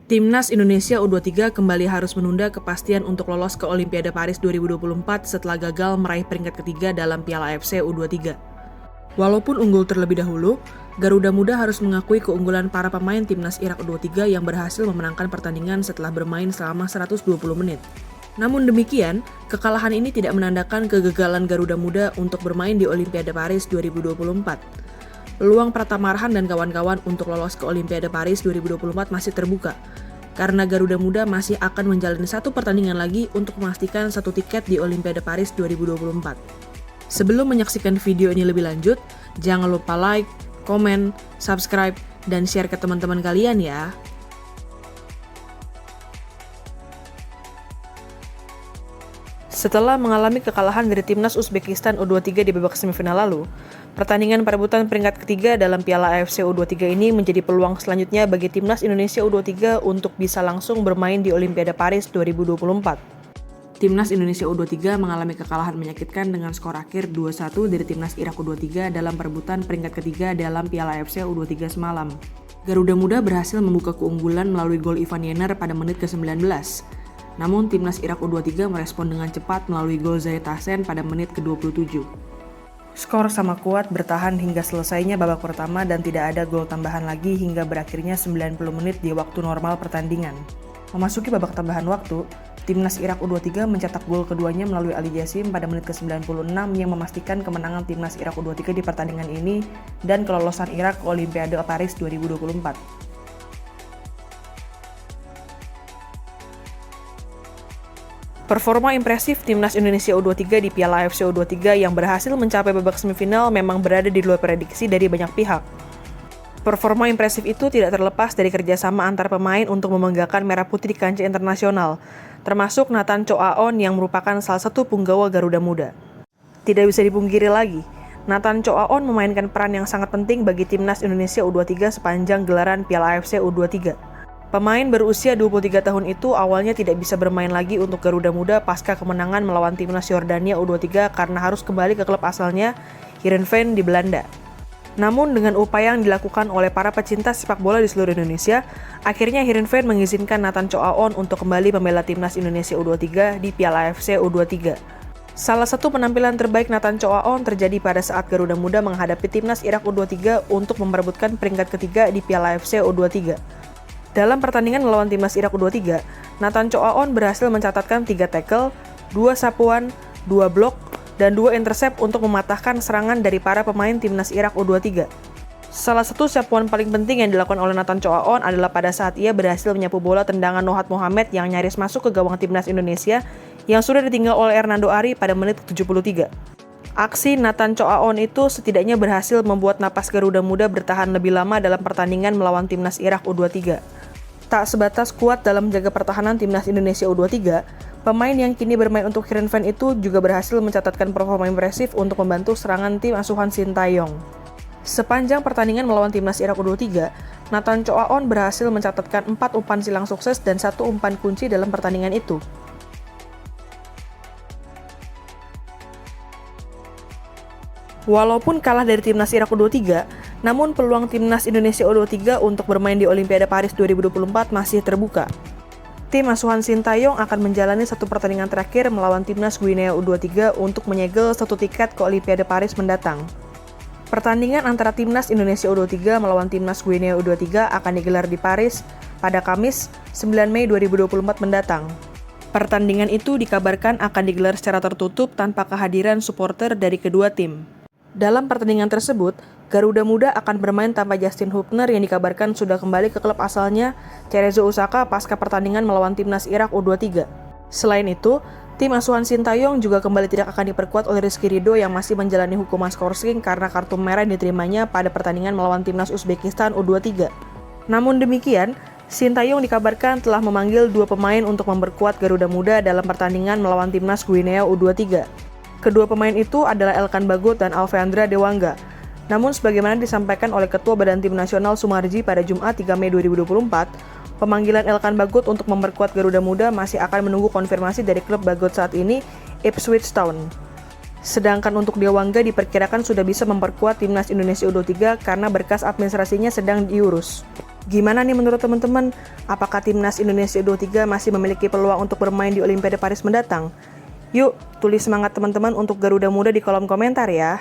Timnas Indonesia U23 kembali harus menunda kepastian untuk lolos ke Olimpiade Paris 2024 setelah gagal meraih peringkat ketiga dalam Piala AFC U23. Walaupun unggul terlebih dahulu, Garuda Muda harus mengakui keunggulan para pemain Timnas Irak U23 yang berhasil memenangkan pertandingan setelah bermain selama 120 menit. Namun demikian, kekalahan ini tidak menandakan kegagalan Garuda Muda untuk bermain di Olimpiade Paris 2024. Peluang Pratama Arhan dan kawan-kawan untuk lolos ke Olimpiade Paris 2024 masih terbuka, karena Garuda Muda masih akan menjalani satu pertandingan lagi untuk memastikan satu tiket di Olimpiade Paris 2024. Sebelum menyaksikan video ini lebih lanjut, jangan lupa like, komen, subscribe, dan share ke teman-teman kalian ya. Setelah mengalami kekalahan dari Timnas Uzbekistan U23 di babak semifinal lalu, pertandingan perebutan peringkat ketiga dalam Piala AFC U23 ini menjadi peluang selanjutnya bagi Timnas Indonesia U23 untuk bisa langsung bermain di Olimpiade Paris 2024. Timnas Indonesia U23 mengalami kekalahan menyakitkan dengan skor akhir 2-1 dari Timnas Irak U23 dalam perebutan peringkat ketiga dalam Piala AFC U23 semalam. Garuda Muda berhasil membuka keunggulan melalui gol Ivan Yener pada menit ke-19. Namun Timnas Irak U23 merespon dengan cepat melalui gol Zahid Hassen pada menit ke-27. Skor sama kuat bertahan hingga selesainya babak pertama dan tidak ada gol tambahan lagi hingga berakhirnya 90 menit di waktu normal pertandingan. Memasuki babak tambahan waktu, Timnas Irak U23 mencetak gol keduanya melalui Ali Jassim pada menit ke-96 yang memastikan kemenangan Timnas Irak U23 di pertandingan ini dan kelolosan Irak ke Olimpiade Paris 2024. Performa impresif Timnas Indonesia U23 di Piala AFC U23 yang berhasil mencapai babak semifinal memang berada di luar prediksi dari banyak pihak. Performa impresif itu tidak terlepas dari kerjasama antar pemain untuk membanggakan Merah Putih di kancah internasional, termasuk Nathan Choaon yang merupakan salah satu punggawa Garuda Muda. Tidak bisa dipungkiri lagi, Nathan Choaon memainkan peran yang sangat penting bagi Timnas Indonesia U23 sepanjang gelaran Piala AFC U23. Pemain berusia 23 tahun itu awalnya tidak bisa bermain lagi untuk Garuda Muda pasca kemenangan melawan Timnas Yordania U23 karena harus kembali ke klub asalnya, Heerenveen di Belanda. Namun dengan upaya yang dilakukan oleh para pecinta sepak bola di seluruh Indonesia, akhirnya Heerenveen mengizinkan Nathan Choaon untuk kembali membela Timnas Indonesia U23 di Piala AFC U23. Salah satu penampilan terbaik Nathan Choaon terjadi pada saat Garuda Muda menghadapi Timnas Irak U23 untuk memperebutkan peringkat ketiga di Piala AFC U23. Dalam pertandingan melawan Timnas Irak U23, Nathan Choaon berhasil mencatatkan 3 tackle, 2 sapuan, 2 blok, dan 2 intercept untuk mematahkan serangan dari para pemain Timnas Irak U23. Salah satu sapuan paling penting yang dilakukan oleh Nathan Choaon adalah pada saat ia berhasil menyapu bola tendangan Nohat Mohamed yang nyaris masuk ke gawang Timnas Indonesia yang sudah ditinggal oleh Hernando Ari pada menit ke-73. Aksi Nathan Choaon itu setidaknya berhasil membuat napas Garuda Muda bertahan lebih lama dalam pertandingan melawan Timnas Irak U23. Tak sebatas kuat dalam menjaga pertahanan Timnas Indonesia U23, pemain yang kini bermain untuk Heerenveen itu juga berhasil mencatatkan performa impresif untuk membantu serangan tim asuhan Sintayong. Sepanjang pertandingan melawan Timnas Irak U23, Nathan Choaon berhasil mencatatkan 4 umpan silang sukses dan 1 umpan kunci dalam pertandingan itu. Walaupun kalah dari Timnas Irak U23, namun peluang Timnas Indonesia U23 untuk bermain di Olimpiade Paris 2024 masih terbuka. Tim asuhan Sintayong akan menjalani satu pertandingan terakhir melawan Timnas Guinea U23 untuk menyegel satu tiket ke Olimpiade Paris mendatang. Pertandingan antara Timnas Indonesia U23 melawan Timnas Guinea U23 akan digelar di Paris pada Kamis 9 Mei 2024 mendatang. Pertandingan itu dikabarkan akan digelar secara tertutup tanpa kehadiran supporter dari kedua tim. Dalam pertandingan tersebut, Garuda Muda akan bermain tanpa Justin Hubner yang dikabarkan sudah kembali ke klub asalnya, Cerezo Osaka pasca pertandingan melawan Timnas Irak U23. Selain itu, tim asuhan Sintayong juga kembali tidak akan diperkuat oleh Rizky Ridho yang masih menjalani hukuman skorsing karena kartu merah yang diterimanya pada pertandingan melawan Timnas Uzbekistan U23. Namun demikian, Sintayong dikabarkan telah memanggil 2 pemain untuk memperkuat Garuda Muda dalam pertandingan melawan Timnas Guinea U23. Kedua pemain itu adalah Elkan Bagot dan Alfeandra Dewangga. Namun sebagaimana disampaikan oleh Ketua Badan Tim Nasional Sumarji pada Jumat 3 Mei 2024, pemanggilan Elkan Bagot untuk memperkuat Garuda Muda masih akan menunggu konfirmasi dari klub Bagot saat ini, Ipswich Town. Sedangkan untuk Dewangga diperkirakan sudah bisa memperkuat timnas Indonesia U23 karena berkas administrasinya sedang diurus. Gimana nih menurut teman-teman? Apakah timnas Indonesia U23 masih memiliki peluang untuk bermain di Olimpiade Paris mendatang? Yuk, tulis semangat teman-teman untuk Garuda Muda di kolom komentar ya.